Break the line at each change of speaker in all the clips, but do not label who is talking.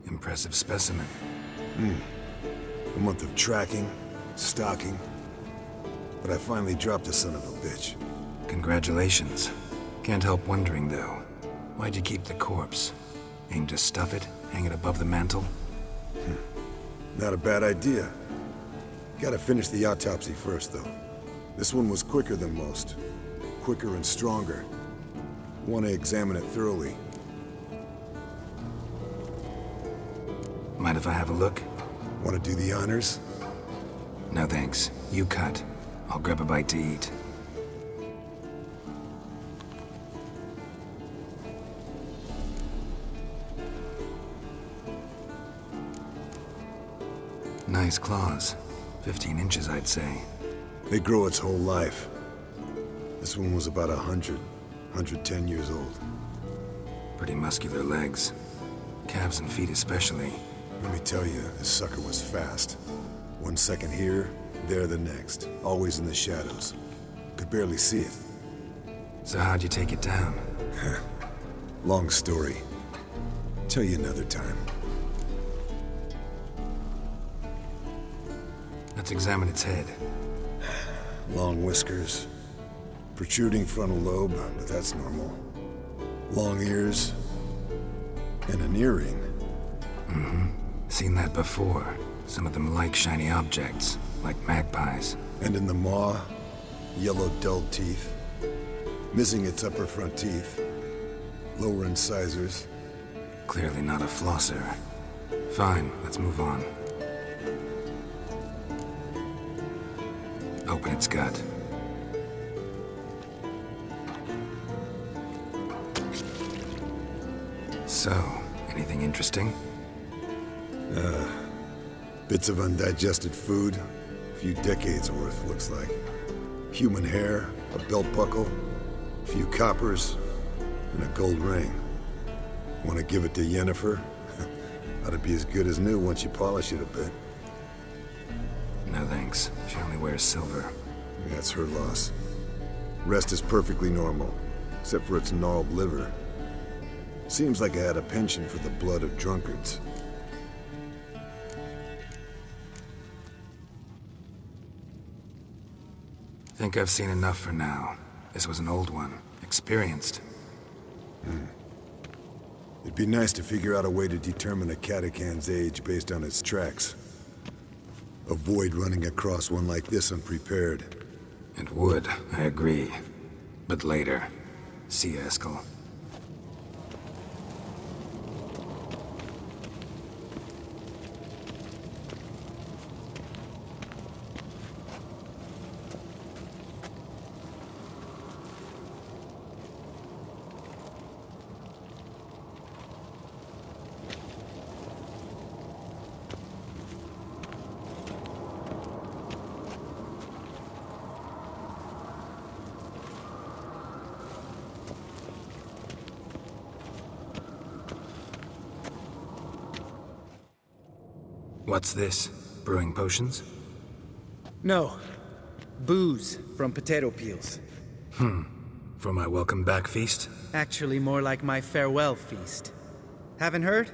Impressive specimen.
A month of tracking, stalking. But I finally dropped the son of a bitch.
Congratulations. Can't help wondering, though. Why'd you keep the corpse? Aim to stuff it? Hang it above the mantle?
Not a bad idea. Gotta finish the autopsy first, though. This one was quicker than most. Quicker and stronger. Want to examine it thoroughly.
Mind if I have a look?
Want to do the honors?
No thanks. You cut. I'll grab a bite to eat. Nice claws. 15 inches, I'd say.
They grow its whole life. This one was about 110 years old.
Pretty muscular legs. Calves and feet especially.
Let me tell you, this sucker was fast. 1 second here, there the next. Always in the shadows. Could barely see it.
So how'd you take it down?
Long story. Tell you another time.
Let's examine its head.
Long whiskers. Protruding frontal lobe, but that's normal. Long ears. And an earring.
Seen that before. Some of them like shiny objects, like magpies.
And in the maw, yellow dull teeth. Missing its upper front teeth. Lower incisors.
Clearly not a flosser. Fine, let's move on. Open its gut. So, anything interesting?
Bits of undigested food. A few decades worth, looks like. Human hair, a belt buckle, a few coppers, and a gold ring. Want to give it to Yennefer? Ought to be as good as new once you polish it a bit.
No thanks. She only wears silver.
That's her loss. Rest is perfectly normal, except for its gnarled liver. Seems like I had a penchant for the blood of drunkards.
Think I've seen enough for now. This was an old one. Experienced.
It'd be nice to figure out a way to determine a Katakan's age based on its tracks. Avoid running across one like this unprepared.
It would, I agree. But later. See you, Eskel. What's this? Brewing potions?
No. Booze from potato peels.
For my welcome back feast?
Actually more like my farewell feast. Haven't heard?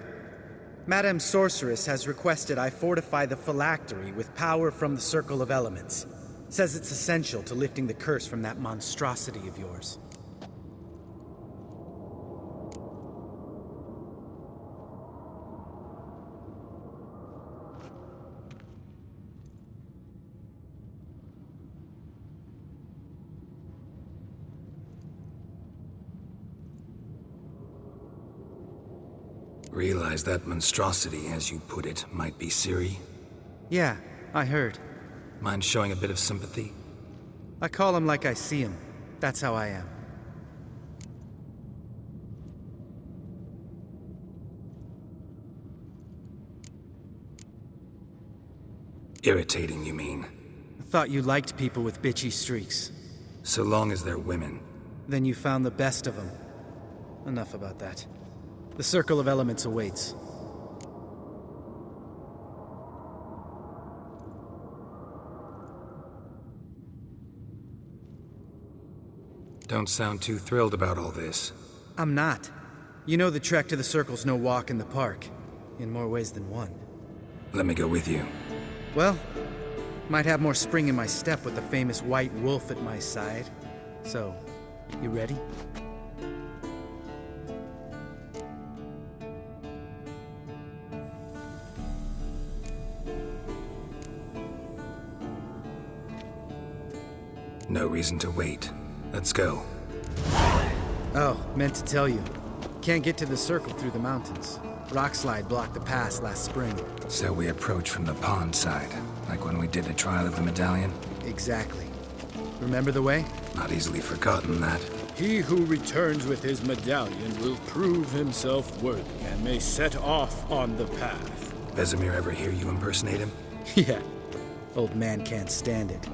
Madame Sorceress has requested I fortify the phylactery with power from the Circle of Elements. Says it's essential to lifting the curse from that monstrosity of yours.
Realize that monstrosity, as you put it, might be Ciri?
Yeah, I heard.
Mind showing a bit of sympathy?
I call him like I see him. That's how I am.
Irritating, you mean?
I thought you liked people with bitchy streaks.
So long as they're women.
Then you found the best of them. Enough about that. The Circle of Elements awaits.
Don't sound too thrilled about all this.
I'm not. You know the trek to the Circle's no walk in the park. in more ways than one.
Let me go with you.
Well, might have more spring in my step with the famous white wolf at my side. So, you ready?
No reason to wait. Let's go.
Oh, meant to tell you. Can't get to the circle through the mountains. Rockslide blocked the pass last spring.
So we approach from the pond side, like when we did the trial of the medallion?
Exactly. Remember the way?
Not easily forgotten, that.
He who returns with his medallion will prove himself worthy and may set off on the path.
Vesemir ever hear you impersonate him?
Yeah. Old man can't stand it.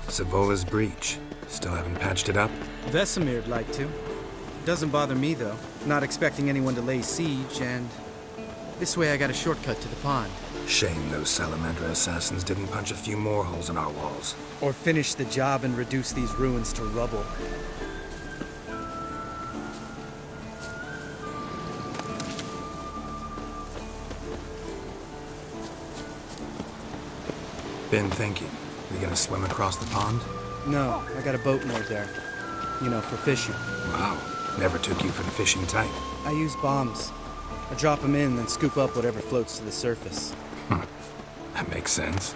Savola's breach. Still haven't patched it up?
Vesemir'd like to. Doesn't bother me, though. Not expecting anyone to lay siege, and... this way I got a shortcut to the pond.
Shame those Salamandra assassins didn't punch a few more holes in our walls.
Or finish the job and reduce these ruins to rubble.
Been thinking. We gonna swim across the pond?
No, I got a boat moored there. You know, for fishing.
Wow. Never took you for the fishing type.
I use bombs. I drop them in, then scoop up whatever floats to the surface.
That makes sense.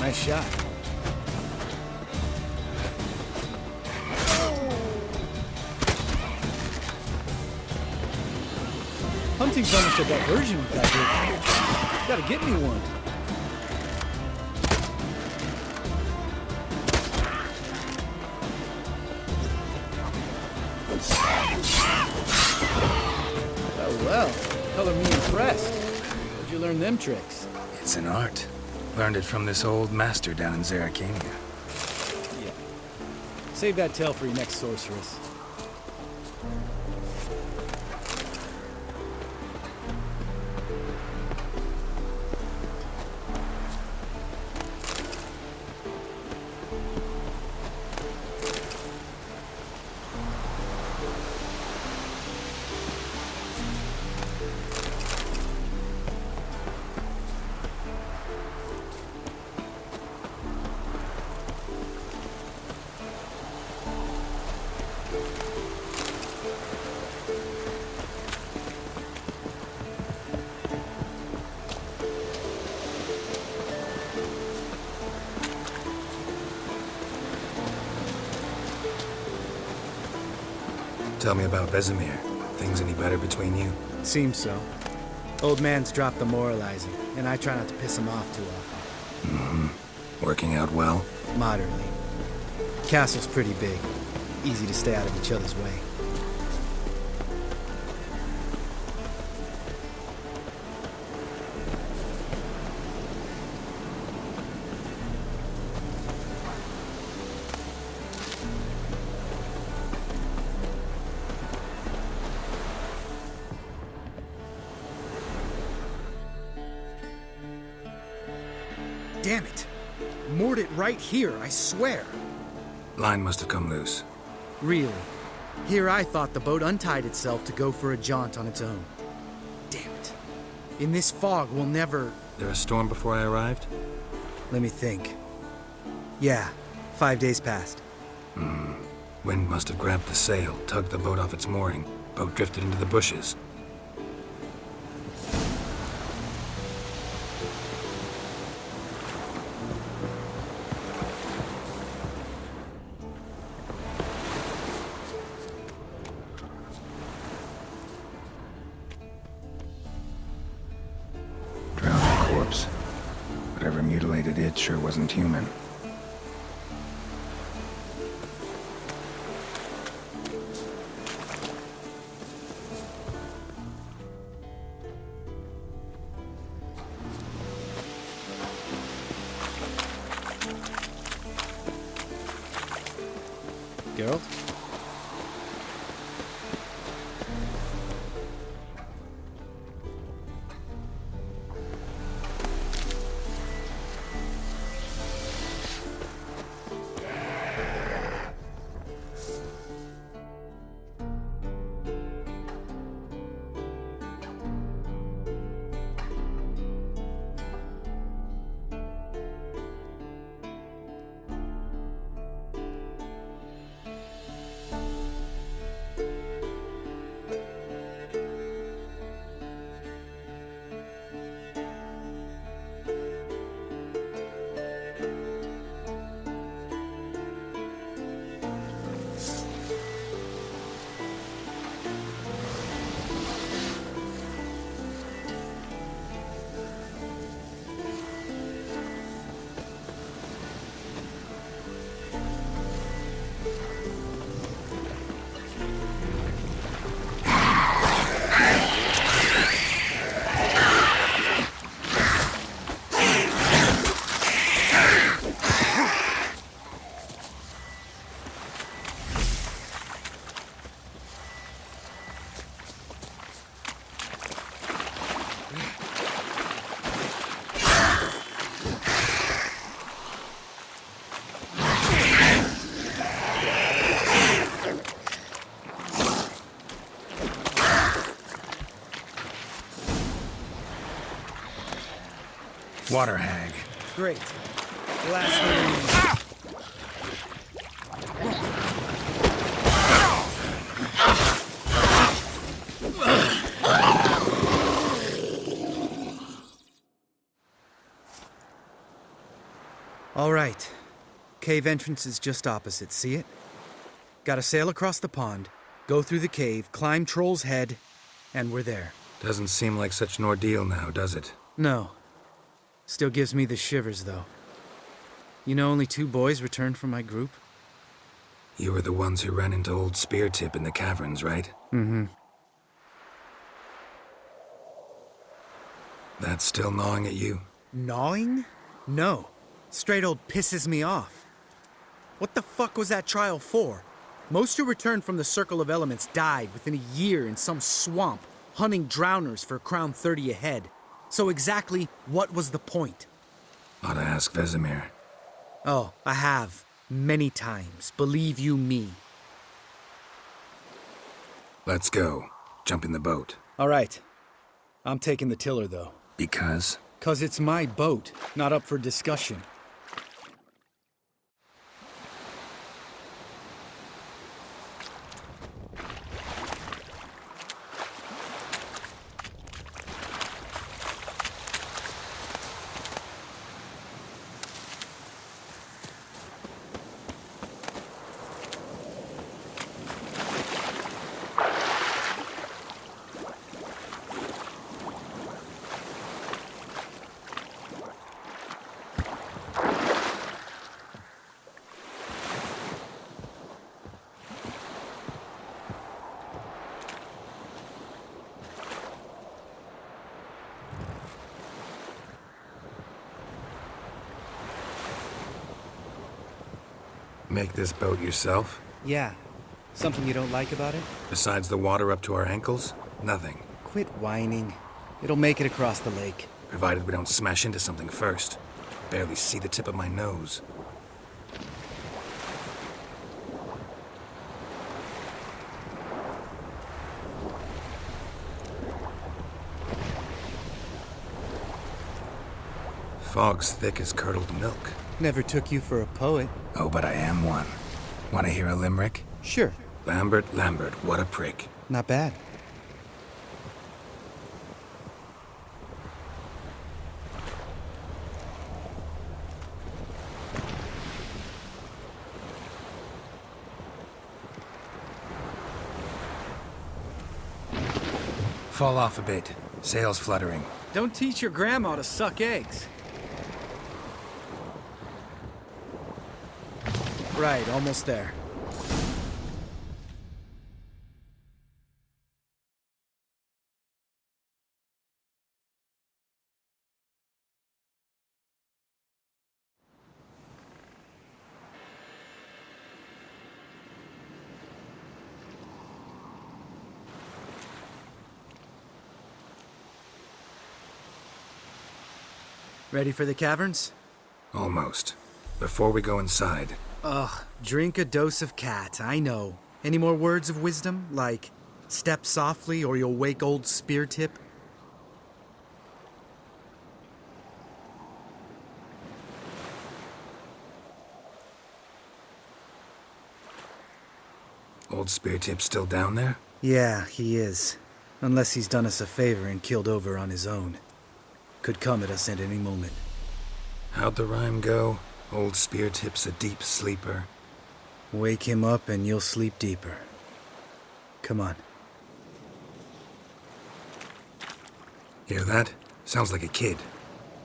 Nice shot. Hunting's almost a diversion with that dude. Gotta get me one. Well, color me impressed. Where'd you learn them tricks?
It's an art. Learned it from this old master down in Zerrikania.
Yeah. Save that tale for your next sorceress.
Tell me about Vesemir. Things any better between you?
Seems so. Old man's dropped the moralizing, and I try not to piss him off too often.
Mm-hmm. Working out well?
Moderately. Castle's pretty big. Easy to stay out of each other's way. Damn it! Moored it right here, I swear.
Line must have come loose.
Really? Here I thought the boat untied itself to go for a jaunt on its own. Damn it. In this fog, we'll never...
There a storm before I arrived?
Let me think. Yeah, 5 days passed.
Wind must have grabbed the sail, tugged the boat off its mooring. Boat drifted into the bushes. Whatever mutilated it sure wasn't human.
Geralt?
Water hag.
Great. Last one. All right. Cave entrance is just opposite, see it? Gotta sail across the pond, go through the cave, climb Troll's Head, and we're there.
Doesn't seem like such an ordeal now, does it?
No. Still gives me the shivers, though. You know only 2 boys returned from my group?
You were the ones who ran into old Speartip in the caverns, right?
Mm-hmm.
That's still gnawing at you?
Gnawing? No. Straight old pisses me off. What the fuck was that trial for? Most who returned from the Circle of Elements died within a year in some swamp, hunting drowners for Crown 30 a head. So exactly what was the point?
Ought to ask Vesemir.
Oh, I have. Many times. Believe you me.
Let's go. Jump in the boat.
All right. I'm taking the tiller, though.
Because?
'Cause it's my boat, not up for discussion.
Make this boat yourself?
Yeah. Something you don't like about it?
Besides the water up to our ankles? Nothing.
Quit whining. It'll make it across the lake.
Provided we don't smash into something first. Barely see the tip of my nose. Fog's thick as curdled milk.
Never took you for a poet.
Oh, but I am one. Want to hear a limerick?
Sure.
Lambert, what a prick.
Not bad.
Fall off a bit. Sails fluttering.
Don't teach your grandma to suck eggs. Right, almost there. Ready for the caverns?
Almost. Before we go inside,
Ugh, drink a dose of cat, I know. Any more words of wisdom, like, step softly or you'll wake old Spear Tip?
Old Spear Tip's still down there?
Yeah, he is. Unless he's done us a favor and killed over on his own. Could come at us at any moment.
How'd the rhyme go? Old Spear Tip's a deep sleeper.
Wake him up and you'll sleep deeper. Come on.
Hear that? Sounds like a kid.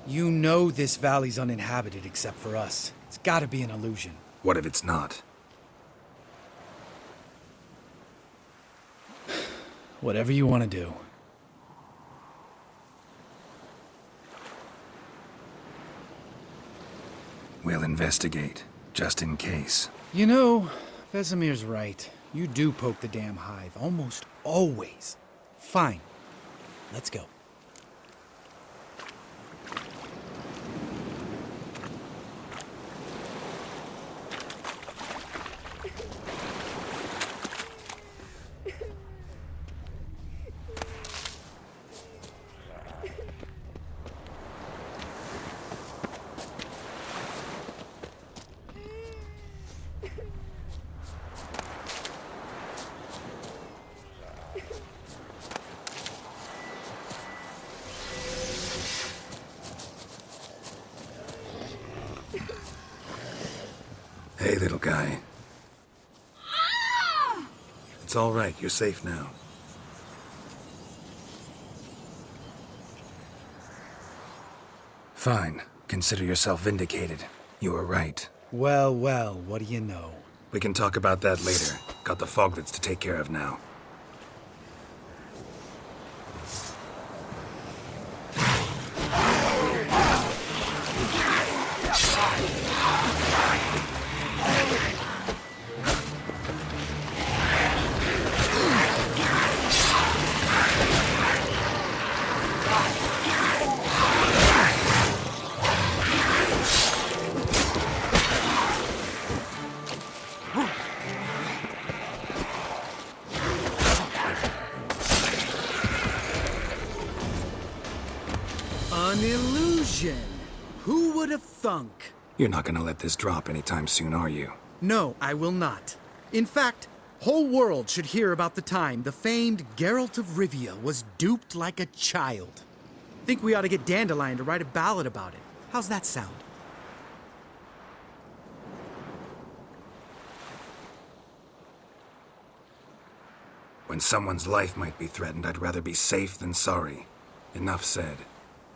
You know this valley's uninhabited except for us. It's gotta be an illusion.
What if it's not?
Whatever you want to do.
We'll investigate, just in case.
You know, Vesemir's right. You do poke the damn hive, almost always. Fine. Let's go.
Hey, little guy. It's all right. You're safe now. Fine. Consider yourself vindicated. You were right.
Well, well, what do you know?
We can talk about that later. Got the foglets to take care of now.
An illusion! Who would have thunk?
You're not gonna let this drop anytime soon, are you?
No, I will not. In fact, whole world should hear about the time the famed Geralt of Rivia was duped like a child. Think we ought to get Dandelion to write a ballad about it. How's that sound?
When someone's life might be threatened, I'd rather be safe than sorry. Enough said.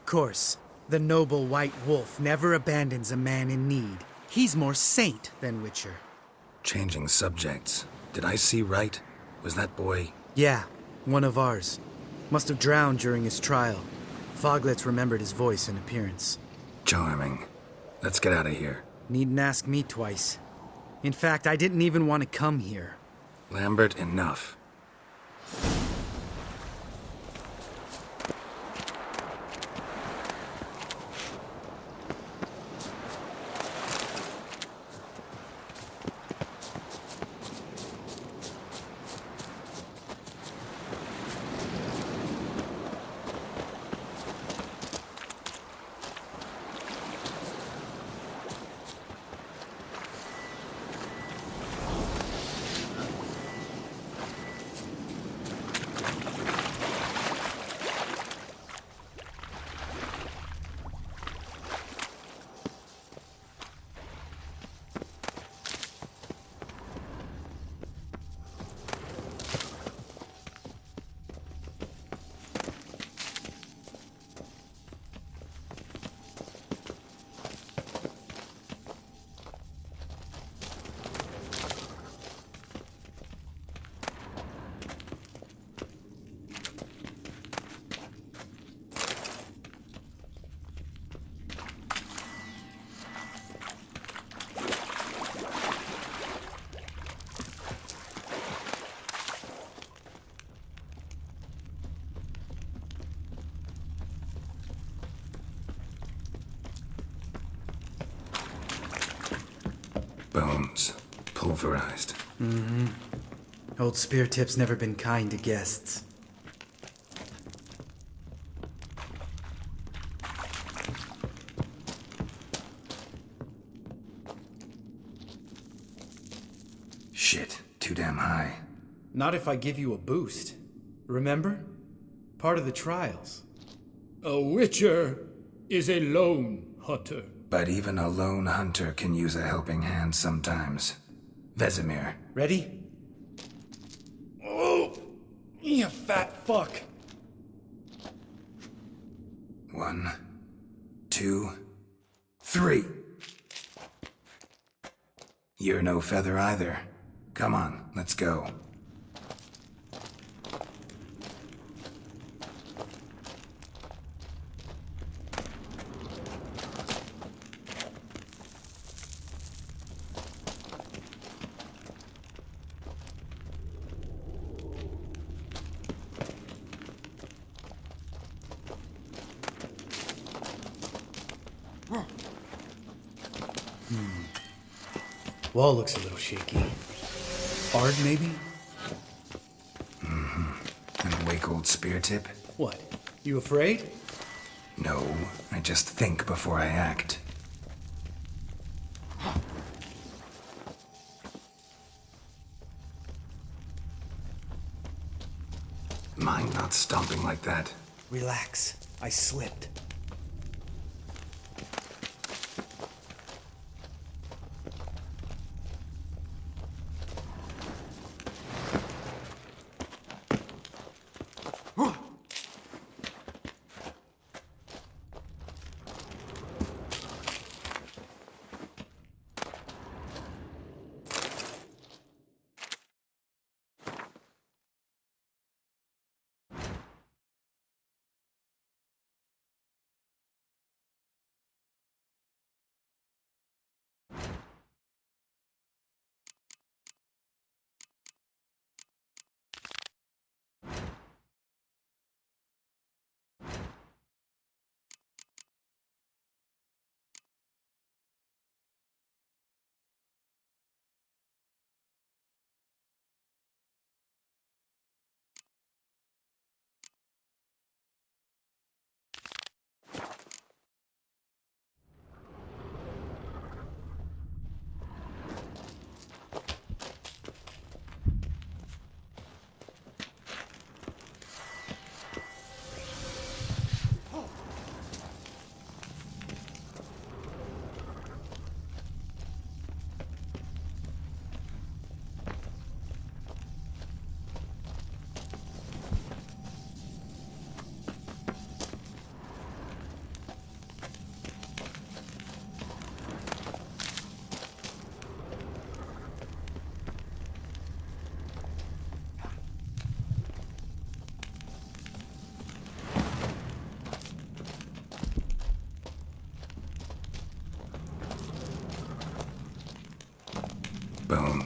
Course, the noble white wolf never abandons a man in need. He's more saint than Witcher.
Changing subjects. Did I see right? Was that boy...
Yeah, one of ours. Must have drowned during his trial. Foglets remembered his voice and appearance.
Charming. Let's get out of here.
Needn't ask me twice. In fact, I didn't even want to come here.
Lambert, enough. Bones. Pulverized.
Mm-hmm. Old Spear Tip's never been kind to guests.
Shit. Too damn high.
Not if I give you a boost. Remember? Part of the trials.
A Witcher is a lone hunter.
But even a lone hunter can use a helping hand sometimes. Vesemir.
Ready? Oh! You fat fuck!
1, 2, 3. You're no feather either. Come on, let's go.
Wall looks a little shaky. Hard, maybe?
An awake old spear tip?
What? You afraid?
No, I just think before I act. Mind not stomping like that.
Relax. I slipped.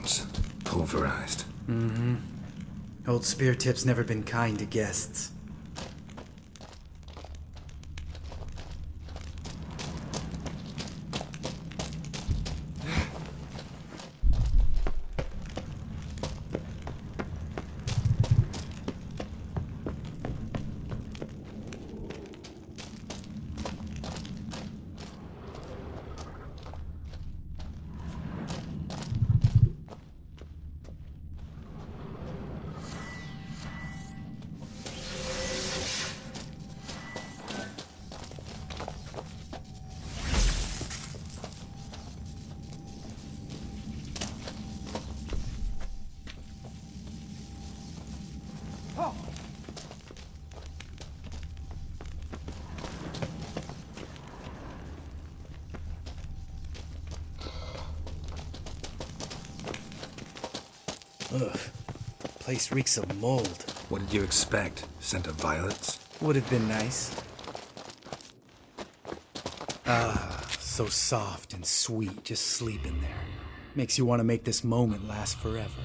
bones. Pulverized.
Old Spear Tip's never been kind to guests. Ugh. Place reeks of mold.
What did you expect? Scent of violets?
Would have been nice. Ah, so soft and sweet, just sleeping there. Makes you want to make this moment last forever.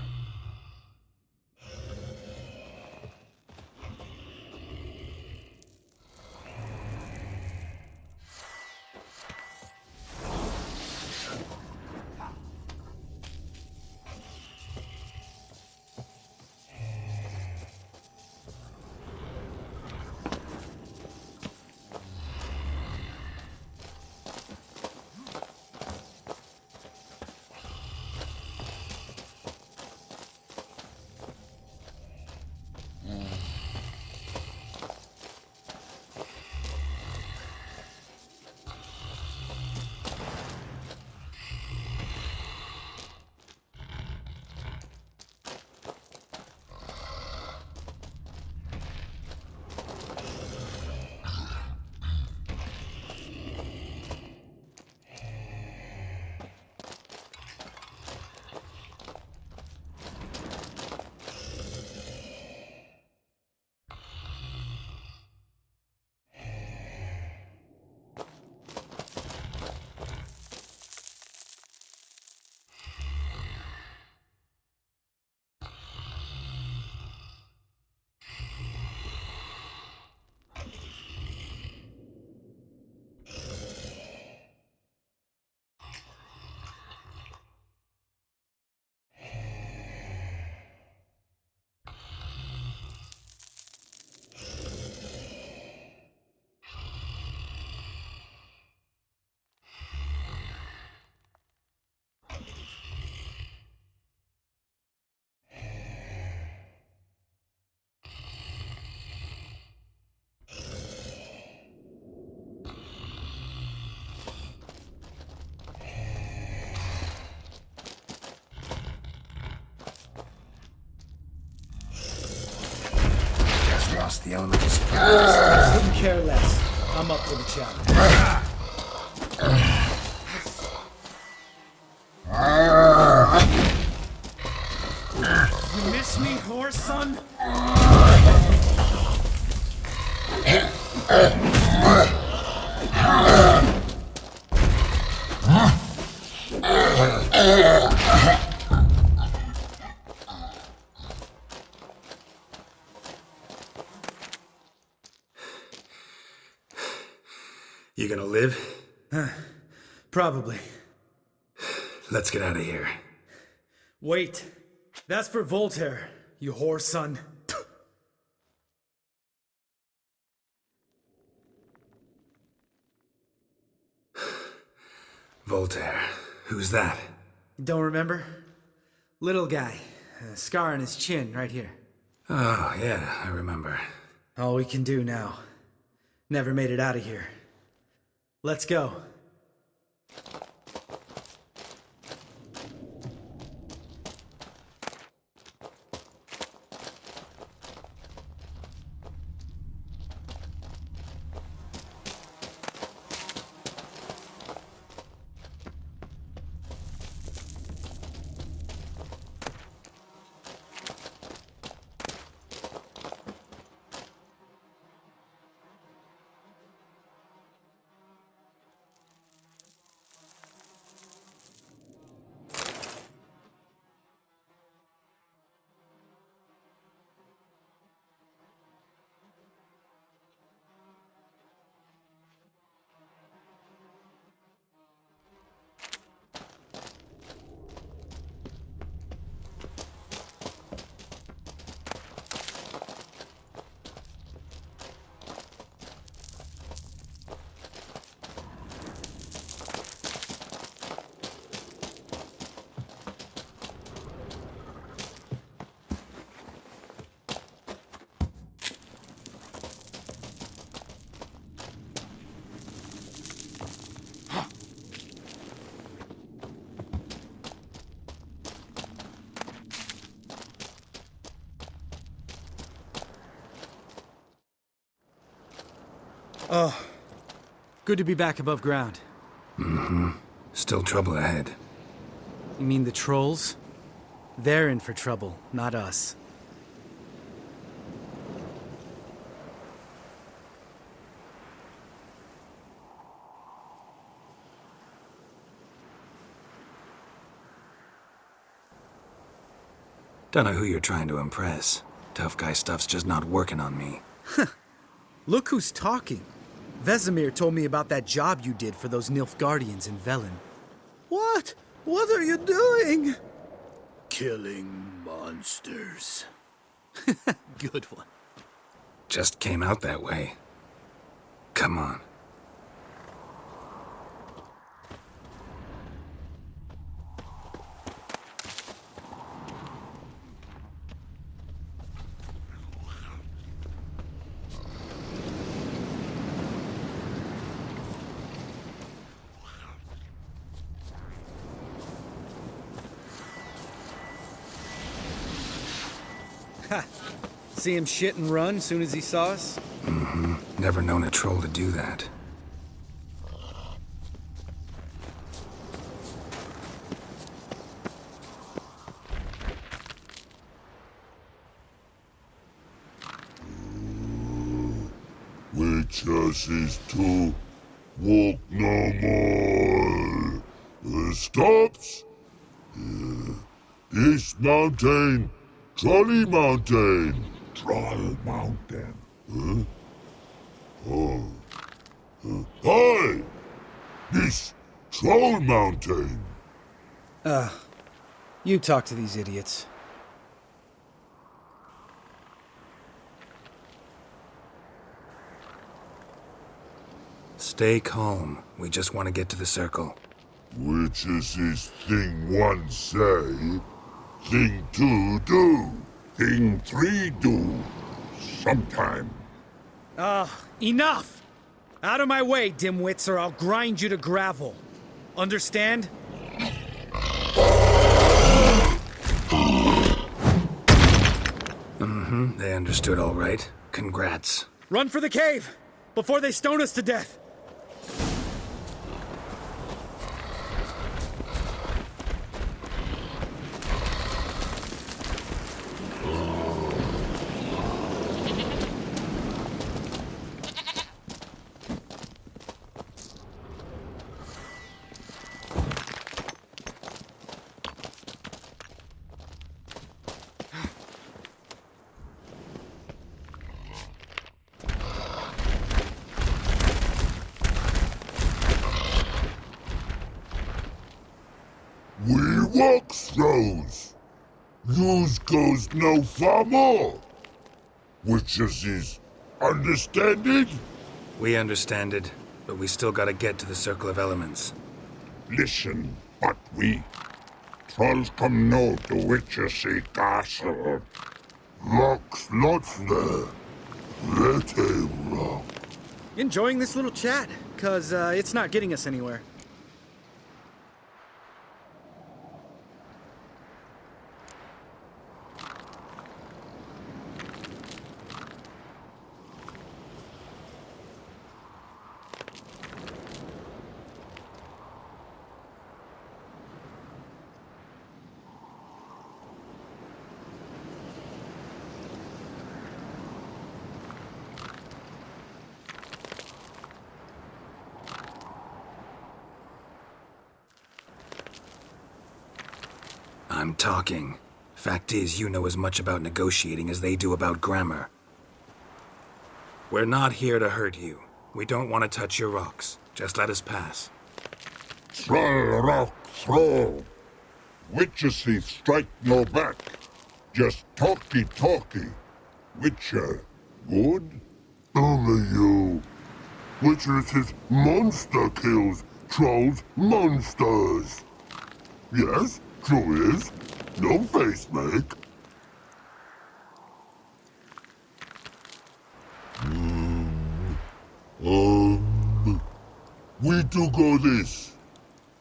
Lost the element of surprise.
Couldn't care less. I'm up for the challenge. You miss me, horse son?
You gonna live?
Probably.
Let's get out of here.
Wait. That's for Voltaire, you whore son.
Voltaire. Who's that?
Don't remember? Little guy. A scar on his chin, right here.
Oh, yeah, I remember.
All we can do now. Never made it out of here. Let's go. Good to be back above ground.
Still trouble ahead.
You mean the trolls? They're in for trouble, not us.
Don't know who you're trying to impress. Tough guy stuff's just not working on me.
Look who's talking. Vesemir told me about that job you did for those Nilfgaardians in Velen.
What? What are you doing? Killing monsters.
Good one.
Just came out that way. Come on.
See him shit and run soon as he saw us?
Never known a troll to do that.
Witches is to walk no more. Stops. East Mountain, Trolley Mountain.
Troll Mountain.
Hi! This Troll Mountain.
You talk to these idiots.
Stay calm. We just want to get to the circle.
Witches is thing one say, thing two do.
Thing 3 do. Sometime.
Enough! Out of my way, dimwits, or I'll grind you to gravel. Understand?
They understood all right. Congrats.
Run for the cave! Before they stone us to death!
We walk throws. Yous goes no far more. Witches is understanded?
We understand it, but we still gotta get to the Circle of Elements.
Listen, but we. Trolls come no to Witchersea Castle.
Locks lots there. Let him rock.
Enjoying this little chat, cause it's not getting us anywhere.
I'm talking. Fact is, you know as much about negotiating as they do about grammar. We're not here to hurt you. We don't want to touch your rocks. Just let us pass.
Troll rock throw. Witchersea strike no back. Just talky. Witcher, good?
Only you. Witches is monster kills. Trolls monsters. Yes, true is. No face make. We do go this.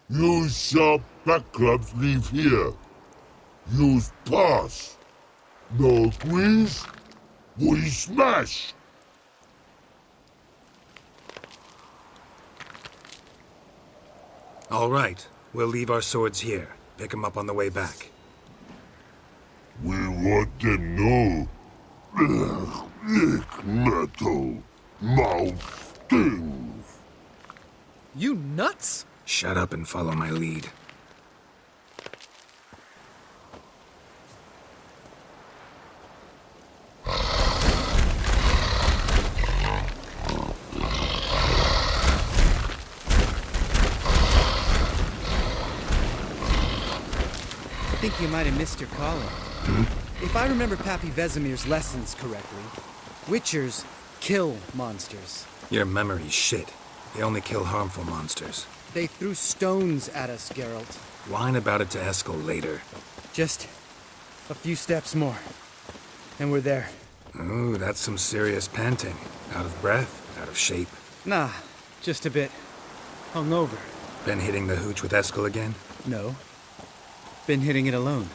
Use sharp back clubs leave here. Use pass. No agrees? We smash.
All right. We'll leave our swords here. Pick 'em up on the way back.
We want them know. Lick metal. Mouth stings.
You nuts?
Shut up and follow my lead.
I think you might have missed your calling. If I remember Pappy Vesemir's lessons correctly, Witchers kill monsters.
Your memory's shit. They only kill harmful monsters.
They threw stones at us, Geralt.
Whine about it to Eskel later.
Just a few steps more, and we're there.
Ooh, that's some serious panting. Out of breath, out of shape.
Nah, just a bit hungover.
Been hitting the hooch with Eskel again?
No, been hitting it alone.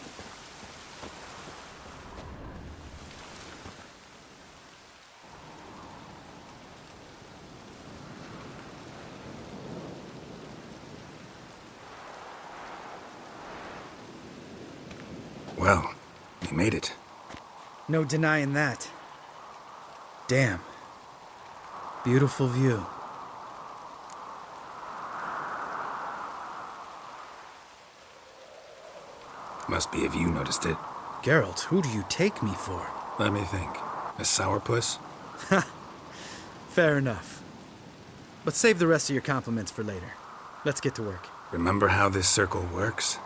Well, you made it.
No denying that. Damn. Beautiful view.
Must be if you noticed it.
Geralt, who do you take me for?
Let me think. A sourpuss?
Fair enough. But save the rest of your compliments for later. Let's get to work.
Remember how this circle works?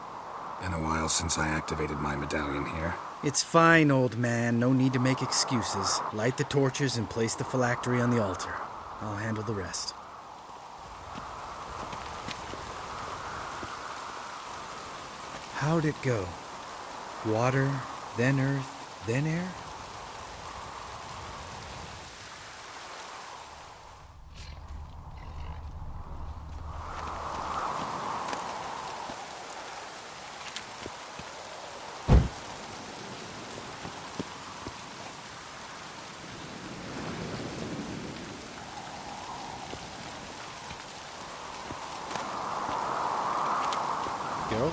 Been a while since I activated my medallion here.
It's fine, old man. No need to make excuses. Light the torches and place the phylactery on the altar. I'll handle the rest. How'd it go? Water, then earth, then air? Geralt?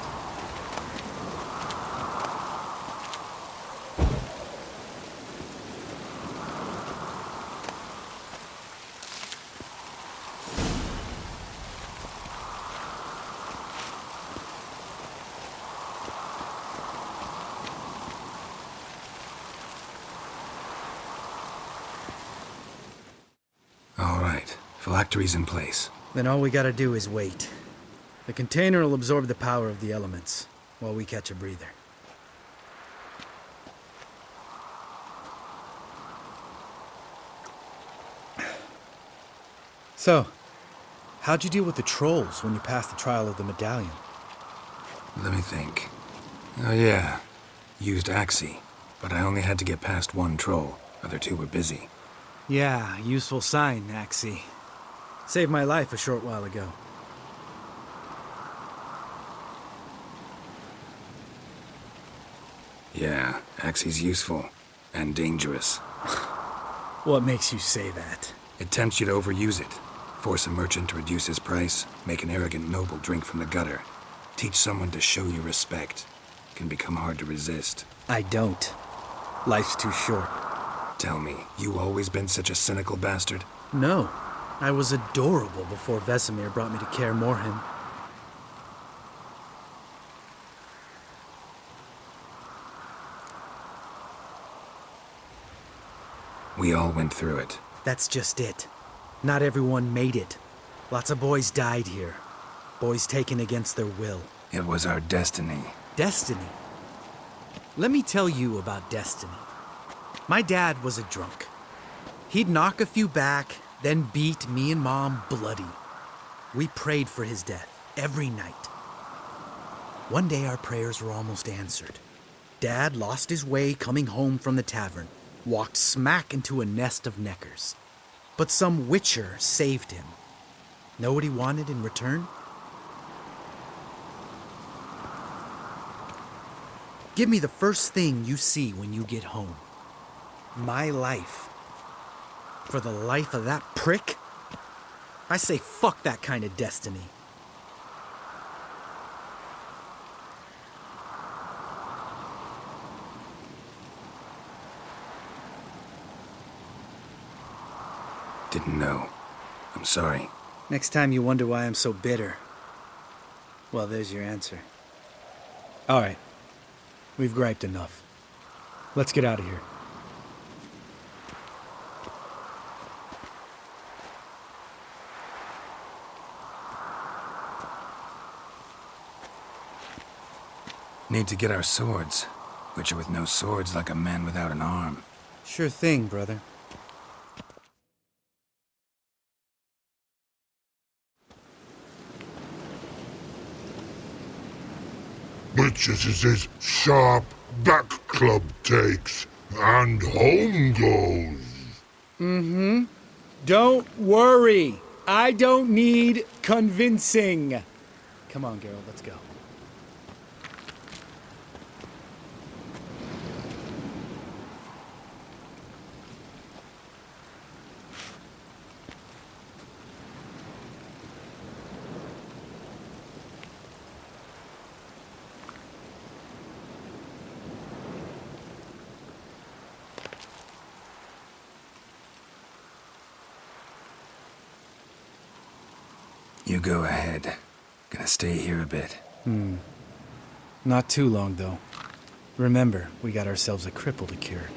All right. Phylactery's in place.
Then all we gotta do is wait. The container will absorb the power of the elements, while we catch a breather. So, how'd you deal with the trolls when you passed the trial of the medallion?
Let me think. Oh yeah. Used Axii, but I only had to get past one troll. Other two were busy.
Yeah, useful sign, Axii. Saved my life a short while ago.
Yeah, Axii's useful. And dangerous.
What makes you say that?
It tempts you to overuse it. Force a merchant to reduce his price. Make an arrogant noble drink from the gutter. Teach someone to show you respect. Can become hard to resist.
I don't. Life's too short.
Tell me, you always been such a cynical bastard?
No. I was adorable before Vesemir brought me to Kaer Morhen.
We all went through it.
That's just it. Not everyone made it. Lots of boys died here. Boys taken against their will.
It was our destiny.
Destiny. Let me tell you about destiny. My dad was a drunk. He'd knock a few back, then beat me and Mom bloody. We prayed for his death every night. One day our prayers were almost answered. Dad lost his way coming home from the tavern, walked smack into a nest of neckers. But some witcher saved him. Know what he wanted in return? Give me the first thing you see when you get home. My life. For the life of that prick? I say fuck that kind of destiny.
didn't know. I'm sorry.
Next time you wonder why I'm so bitter, well, there's your answer. All right. We've griped enough. Let's get out of here.
Need to get our swords. Witcher with no swords like a man without an arm.
Sure thing, brother.
Witches is his sharp back club takes, and home goes.
Don't worry. I don't need convincing. Come on, Geralt, let's go.
You go ahead. Gonna stay here a bit.
Not too long, though. Remember, we got ourselves a cripple to cure.